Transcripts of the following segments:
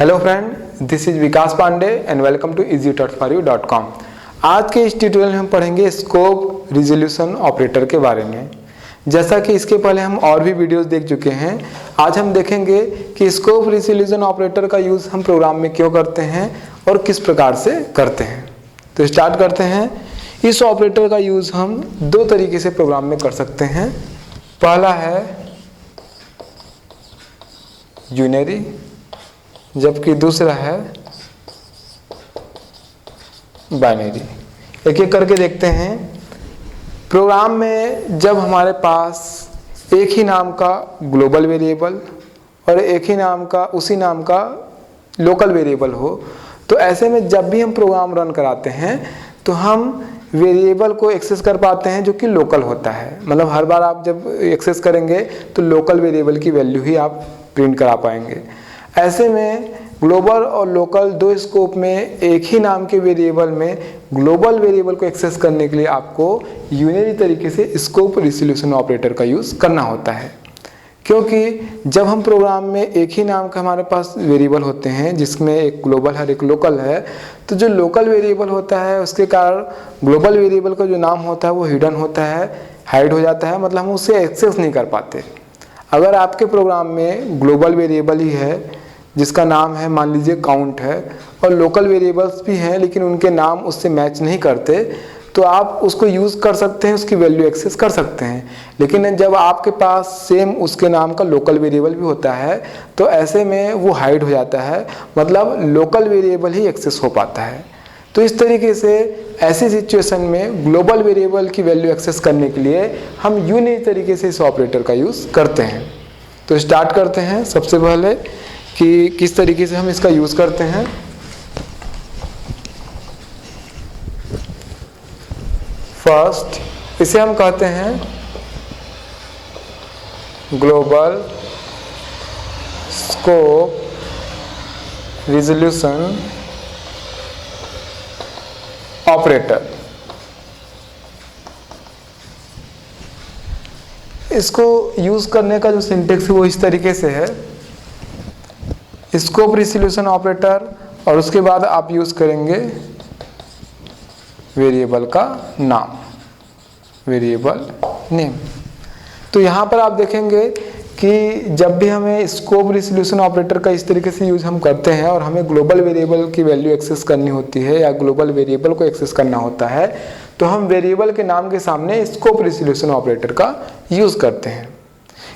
Hello friend, this is Vikas Pandey and welcome to easytutorial.com। आज के इस ट्यूटोरियल में हम पढ़ेंगे स्कोप रिजोल्यूशन ऑपरेटर के बारे में। जैसा कि इसके पहले हम और भी वीडियोस देख चुके हैं, आज हम देखेंगे कि स्कोप रिजोल्यूशन ऑपरेटर का यूज़ हम प्रोग्राम में क्यों करते हैं और किस प्रकार से करते हैं। तो स्टार्ट करते हैं। इस ऑपरेटर का यूज़ हम दो तरीके से प्रोग्राम में कर सकते हैं। पहला है यूनरी, जबकि दूसरा है बाइनरी। एक एक करके देखते हैं। प्रोग्राम में जब हमारे पास एक ही नाम का ग्लोबल वेरिएबल और एक ही नाम का उसी नाम का लोकल वेरिएबल हो, तो ऐसे में जब भी हम प्रोग्राम रन कराते हैं तो हम वेरिएबल को एक्सेस कर पाते हैं जो कि लोकल होता है। मतलब हर बार आप जब एक्सेस करेंगे तो लोकल वेरिएबल की वैल्यू ही आप प्रिंट करा पाएंगे। ऐसे में ग्लोबल और लोकल दो स्कोप में एक ही नाम के वेरिएबल में ग्लोबल वेरिएबल को एक्सेस करने के लिए आपको यूनरी तरीके से स्कोप रिजोल्यूशन ऑपरेटर का यूज़ करना होता है। क्योंकि जब हम प्रोग्राम में एक ही नाम का हमारे पास वेरिएबल होते हैं जिसमें एक ग्लोबल है एक लोकल है, तो जो लोकल वेरिएबल होता है उसके कारण ग्लोबल वेरिएबल का जो नाम होता है वो हिडन होता है, हाइड हो जाता है, मतलब हम उसे एक्सेस नहीं कर पाते। अगर आपके प्रोग्राम में ग्लोबल वेरिएबल ही है जिसका नाम है, मान लीजिए काउंट है, और लोकल वेरिएबल्स भी हैं लेकिन उनके नाम उससे मैच नहीं करते, तो आप उसको यूज़ कर सकते हैं, उसकी वैल्यू एक्सेस कर सकते हैं। लेकिन जब आपके पास सेम उसके नाम का लोकल वेरिएबल भी होता है तो ऐसे में वो हाइड हो जाता है, मतलब लोकल वेरिएबल ही एक्सेस हो पाता है। तो इस तरीके से ऐसी सिचुएशन में ग्लोबल वेरिएबल की वैल्यू एक्सेस करने के लिए हम यूनरी तरीके से इस ऑपरेटर का यूज़ करते हैं। तो स्टार्ट करते हैं सबसे पहले कि किस तरीके से हम इसका यूज़ करते हैं। फर्स्ट इसे हम कहते हैं ग्लोबल स्कोप रिजोल्यूशन ऑपरेटर। इसको यूज़ करने का जो सिंटेक्स है वो इस तरीके से है, स्कोप रिजोल्यूशन ऑपरेटर और उसके बाद आप यूज़ करेंगे वेरिएबल का नाम, वेरिएबल नेम। तो यहाँ पर आप देखेंगे कि जब भी हमें स्कोप रिजोल्यूशन ऑपरेटर का इस तरीके से यूज़ हम करते हैं और हमें ग्लोबल वेरिएबल की वैल्यू एक्सेस करनी होती है या ग्लोबल वेरिएबल को एक्सेस करना होता है, तो हम वेरिएबल के नाम के सामने स्कोप रिजोल्यूशन ऑपरेटर का यूज़ करते हैं।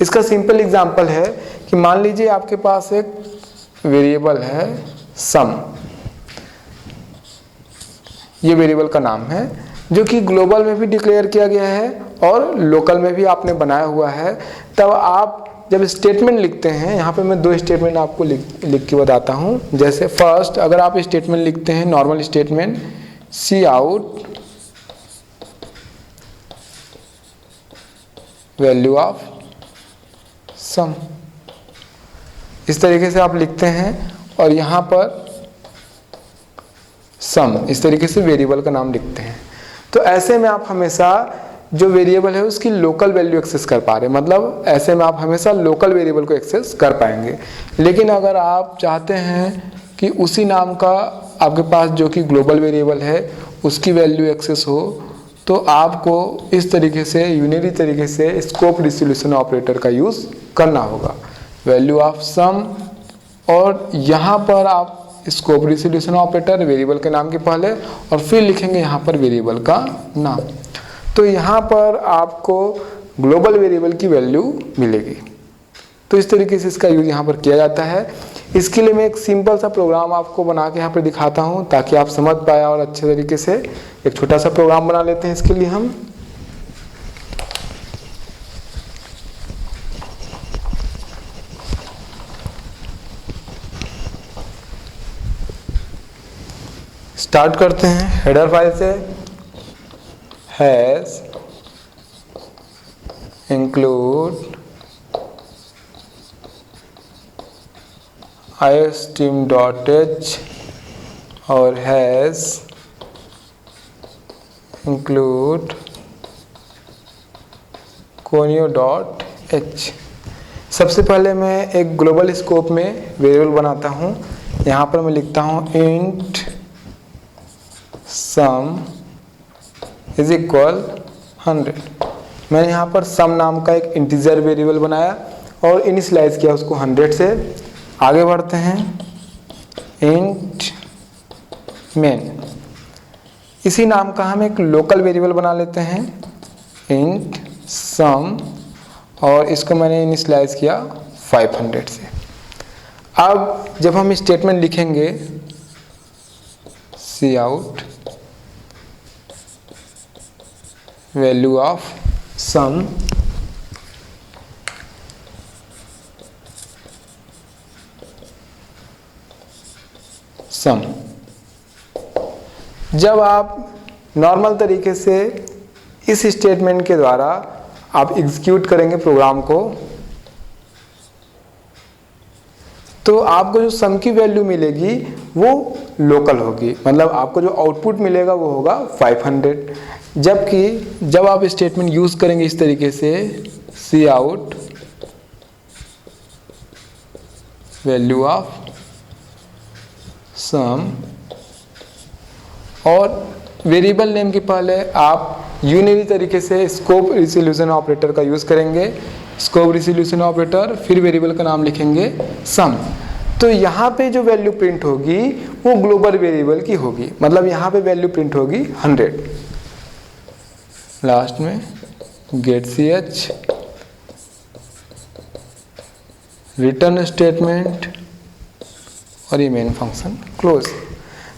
इसका सिंपल एग्जांपल है कि मान लीजिए आपके पास एक वेरिएबल है सम, ये वेरिएबल का नाम है जो कि ग्लोबल में भी डिक्लेयर किया गया है और लोकल में भी आपने बनाया हुआ है। तब आप जब स्टेटमेंट लिखते हैं, यहाँ पे मैं दो स्टेटमेंट आपको लिख के बताता हूँ। जैसे फर्स्ट, अगर आप स्टेटमेंट लिखते हैं normal statement C out value of sum, इस तरीके से आप लिखते हैं और यहाँ पर सम इस तरीके से वेरिएबल का नाम लिखते हैं। तो ऐसे में आप हमेशा जो वेरिएबल है उसकी लोकल वैल्यू एक्सेस कर पा रहे हैं, मतलब ऐसे में आप हमेशा लोकल वेरिएबल को एक्सेस कर पाएंगे। लेकिन अगर आप चाहते हैं कि उसी नाम का आपके पास जो कि ग्लोबल वेरिएबल है उसकी वैल्यू एक्सेस हो, तो आपको इस तरीके से यूनरी तरीके से स्कोप रिजोल्यूशन ऑपरेटर का यूज़ करना होगा, वैल्यू ऑफ सम, और यहाँ पर आप स्कोप रिजोल्यूशन ऑपरेटर वेरिएबल के नाम के पहले और फिर लिखेंगे यहाँ पर वेरिएबल का नाम। तो यहाँ पर आपको ग्लोबल वेरिएबल की वैल्यू मिलेगी। तो इस तरीके से इसका यूज यहाँ पर किया जाता है। इसके लिए मैं एक सिंपल सा प्रोग्राम आपको बना के यहाँ पर दिखाता हूँ ताकि आप समझ पाए और अच्छे तरीके से एक छोटा सा प्रोग्राम बना लेते हैं। इसके लिए हम स्टार्ट करते हैं। हेडर फाइल से हैश इंक्लूड istream.h और हैश इंक्लूड conio.h। सबसे पहले मैं एक ग्लोबल स्कोप में वेरिएबल बनाता हूँ। यहाँ पर मैं लिखता हूँ इंट सम इज इक्वल 100। मैंने यहाँ पर सम नाम का एक इंटीजर वेरिएबल बनाया और इनिशियलाइज किया उसको 100 से। आगे बढ़ते हैं, इंट मेन, इसी नाम का हम एक लोकल वेरिएबल बना लेते हैं, इंट सम, और इसको मैंने इनिशियलाइज किया 500 से। अब जब हम स्टेटमेंट लिखेंगे सी आउट वैल्यू ऑफ सम, जब आप नॉर्मल तरीके से इस स्टेटमेंट के द्वारा आप एग्जीक्यूट करेंगे प्रोग्राम को, तो आपको जो सम की वैल्यू मिलेगी वो लोकल होगी, मतलब आपको जो आउटपुट मिलेगा वो होगा 500। जबकि जब आप स्टेटमेंट यूज करेंगे इस तरीके से सी आउट वैल्यू ऑफ सम, और वेरिएबल नेम के पहले आप यूनिरी तरीके से स्कोप रिजोल्यूशन ऑपरेटर का यूज करेंगे, स्कोप रिजोल्यूशन ऑपरेटर, फिर वेरिएबल का नाम लिखेंगे सम। तो यहाँ पे जो वैल्यू प्रिंट होगी वो ग्लोबल वेरिएबल की होगी, मतलब यहाँ पे वैल्यू प्रिंट होगी 100। लास्ट में गेट ch रिटर्न स्टेटमेंट और ये मेन फंक्शन क्लोज।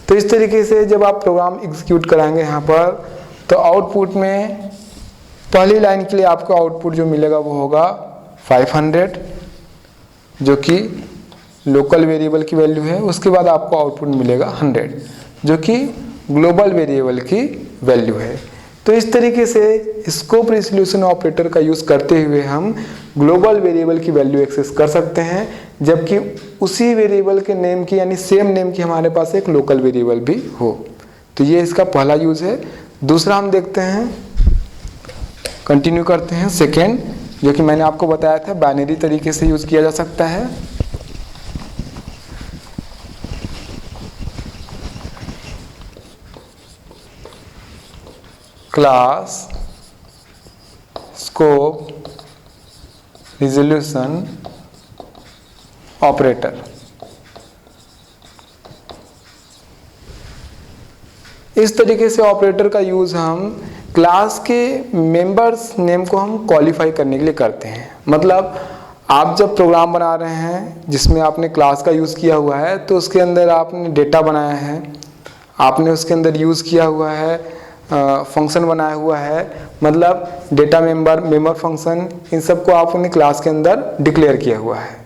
तो इस तरीके से जब आप प्रोग्राम एग्जीक्यूट कराएंगे यहाँ पर, तो आउटपुट में पहली लाइन के लिए आपको आउटपुट जो मिलेगा वो होगा 500, जो कि लोकल वेरिएबल की वैल्यू है। उसके बाद आपको आउटपुट मिलेगा 100, जो कि ग्लोबल वेरिएबल की वैल्यू है। तो इस तरीके से स्कोप रिजोल्यूशन ऑपरेटर का यूज़ करते हुए हम ग्लोबल वेरिएबल की वैल्यू एक्सेस कर सकते हैं, जबकि उसी वेरिएबल के नेम की यानी सेम नेम की हमारे पास एक लोकल वेरिएबल भी हो। तो ये इसका पहला यूज़ है। दूसरा हम देखते हैं, कंटिन्यू करते हैं सेकेंड, जो कि मैंने आपको बताया था बाइनरी तरीके से यूज़ किया जा सकता है। क्लास स्कोप रिजोल्यूशन ऑपरेटर, इस तरीके से ऑपरेटर का यूज़ हम क्लास के मेंबर्स नेम को हम क्वालिफाई करने के लिए करते हैं। मतलब आप जब प्रोग्राम बना रहे हैं जिसमें आपने क्लास का यूज़ किया हुआ है, तो उसके अंदर आपने डेटा बनाया है, आपने उसके अंदर यूज़ किया हुआ है फंक्शन बनाया हुआ है, मतलब डेटा मेंबर फंक्शन, इन सब को आपने क्लास के अंदर डिक्लेयर किया हुआ है।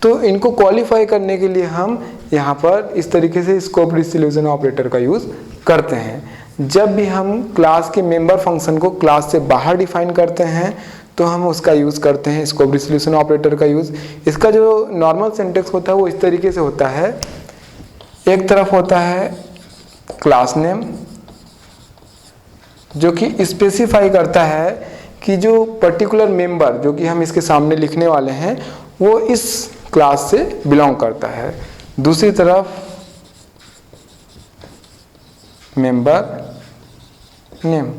तो इनको क्वालिफाई करने के लिए हम यहाँ पर इस तरीके से स्कोप रिजोल्यूशन ऑपरेटर का यूज़ करते हैं। जब भी हम क्लास के मेंबर फंक्शन को क्लास से बाहर डिफाइन करते हैं तो हम उसका यूज़ करते हैं स्कोप रिजोल्यूशन ऑपरेटर का यूज़। इसका जो नॉर्मल सिंटेक्स होता है वो इस तरीके से होता है, एक तरफ होता है क्लास नेम जो कि स्पेसिफाई करता है कि जो पर्टिकुलर मेंबर जो कि हम इसके सामने लिखने वाले हैं वो इस क्लास से बिलोंग करता है। दूसरी तरफ मेंबर नेम,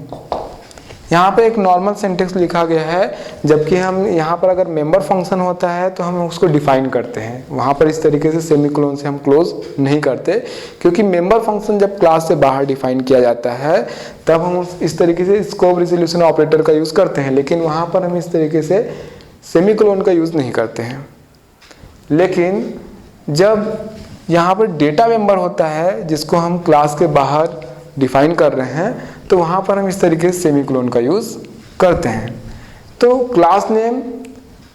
यहाँ पे एक नॉर्मल सिंटेक्स लिखा गया है, जबकि हम यहाँ पर अगर मेंबर फंक्शन होता है तो हम उसको डिफाइन करते हैं, वहाँ पर इस तरीके से सेमीकोलन से हम क्लोज नहीं करते, क्योंकि मेंबर फंक्शन जब क्लास से बाहर डिफाइन किया जाता है तब हम इस तरीके से स्कोप रिजोल्यूशन ऑपरेटर का यूज़ करते हैं, लेकिन वहाँ पर हम इस तरीके से सेमीकोलन का यूज़ नहीं करते हैं। लेकिन जब यहाँ पर डेटा मेंबर होता है जिसको हम क्लास के बाहर डिफाइन कर रहे हैं, तो वहाँ पर हम इस तरीके से सेमीकोलन का यूज़ करते हैं। तो क्लास नेम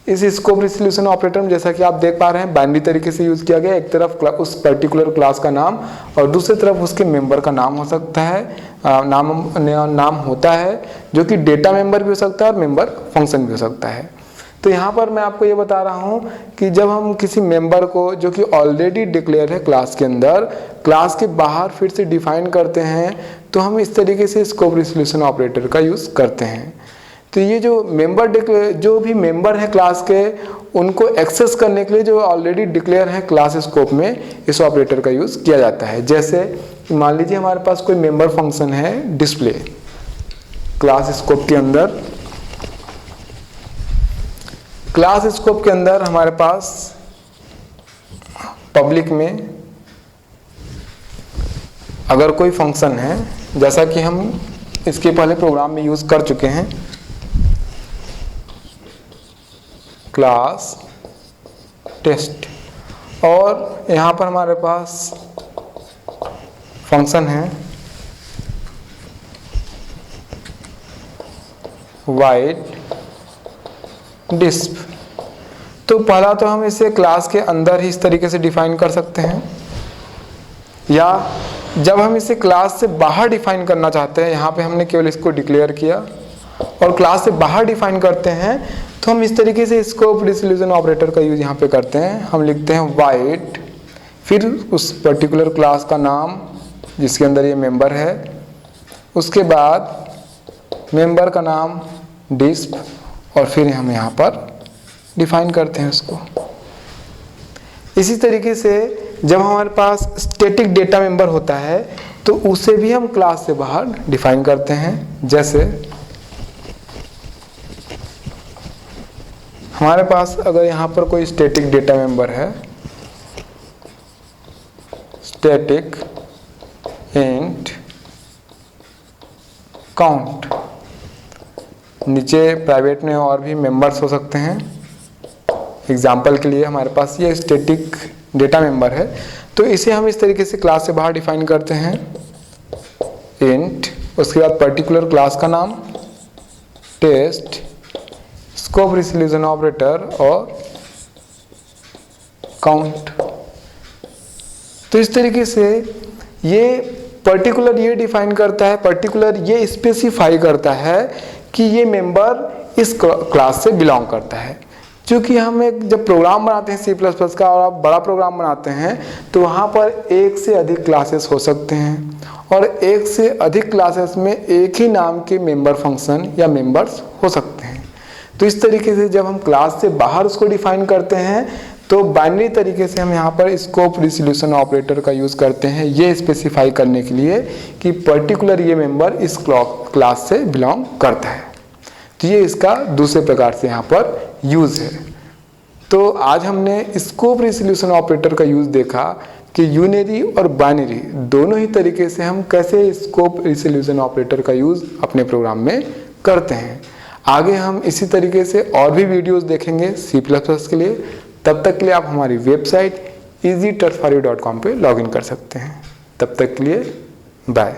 इस स्कोप रिजोल्यूशन ऑपरेटर में जैसा कि आप देख पा रहे हैं बाइनरी तरीके से यूज़ किया गया। एक तरफ उस पर्टिकुलर क्लास का नाम और दूसरी तरफ उसके मेंबर का नाम हो सकता है, नाम होता है, जो कि डेटा मेंबर भी हो सकता है और मेंबर फंक्शन भी हो सकता है। तो यहाँ पर मैं आपको ये बता रहा हूँ कि जब हम किसी मेंबर को जो कि ऑलरेडी डिक्लेयर है क्लास के अंदर, क्लास के बाहर फिर से डिफाइन करते हैं, तो हम इस तरीके से स्कोप रिजोल्यूशन ऑपरेटर का यूज़ करते हैं। तो ये जो जो भी मेंबर है क्लास के, उनको एक्सेस करने के लिए जो ऑलरेडी डिक्लेयर है क्लास स्कोप में, इस ऑपरेटर का यूज किया जाता है। जैसे मान लीजिए हमारे पास कोई मेंबर फंक्शन है डिस्प्ले, क्लास स्कोप के अंदर हमारे पास पब्लिक में अगर कोई फंक्शन है, जैसा कि हम इसके पहले प्रोग्राम में यूज कर चुके हैं, क्लास टेस्ट, और यहाँ पर हमारे पास फंक्शन है वाइड डिस्प। तो पहला तो हम इसे क्लास के अंदर ही इस तरीके से डिफाइन कर सकते हैं, या जब हम इसे क्लास से बाहर डिफाइन करना चाहते हैं, यहाँ पे हमने केवल इसको डिक्लेयर किया, और क्लास से बाहर डिफाइन करते हैं तो हम इस तरीके से स्कोप रिजोल्यूशन ऑपरेटर का यूज यहाँ पे करते हैं। हम लिखते हैं वाइड, फिर उस पर्टिकुलर क्लास का नाम जिसके अंदर ये मेंबर है, उसके बाद मेंबर का नाम डिस्प, और फिर हम यहाँ पर डिफाइन करते हैं उसको। इसी तरीके से जब हमारे पास स्टैटिक डेटा मेंबर होता है तो उसे भी हम क्लास से बाहर डिफाइन करते हैं। जैसे हमारे पास अगर यहाँ पर कोई स्टैटिक डेटा मेंबर है, स्टैटिक इंट काउंट, नीचे प्राइवेट में और भी मेंबर्स हो सकते हैं। एग्जाम्पल के लिए हमारे पास ये स्टैटिक डेटा मेंबर है, तो इसे हम इस तरीके से क्लास से बाहर डिफाइन करते हैं, इंट, उसके बाद पर्टिकुलर क्लास का नाम, टेस्ट, स्कोप रिजोल्यूशन ऑपरेटर और काउंट। तो इस तरीके से ये पर्टिकुलर ये डिफाइन करता है, पर्टिकुलर ये स्पेसिफाई करता है कि ये मेंबर इस क्लास से बिलोंग करता है। क्योंकि हम एक जब प्रोग्राम बनाते हैं C++ का, और आप बड़ा प्रोग्राम बनाते हैं, तो वहाँ पर एक से अधिक क्लासेस हो सकते हैं, और एक से अधिक क्लासेस में एक ही नाम के मेंबर फंक्शन या मेंबर्स हो सकते हैं। तो इस तरीके से जब हम क्लास से बाहर उसको डिफाइन करते हैं तो बाइनरी तरीके से हम यहाँ पर स्कोप रिजोल्यूशन ऑपरेटर का यूज़ करते हैं, ये स्पेसिफाई करने के लिए कि पर्टिकुलर ये मेंबर इस क्लास से बिलोंग करता है। तो ये इसका दूसरे प्रकार से यहाँ पर यूज़ है। तो आज हमने स्कोप रिजोल्यूशन ऑपरेटर का यूज़ देखा कि यूनरी और बाइनरी दोनों ही तरीके से हम कैसे स्कोप रिजोल्यूशन ऑपरेटर का यूज़ अपने प्रोग्राम में करते हैं। आगे हम इसी तरीके से और भी वीडियोस देखेंगे C++ के लिए। तब तक के लिए आप हमारी वेबसाइट easytouchforyou.com पे लॉगिन कर सकते हैं। तब तक के लिए बाय।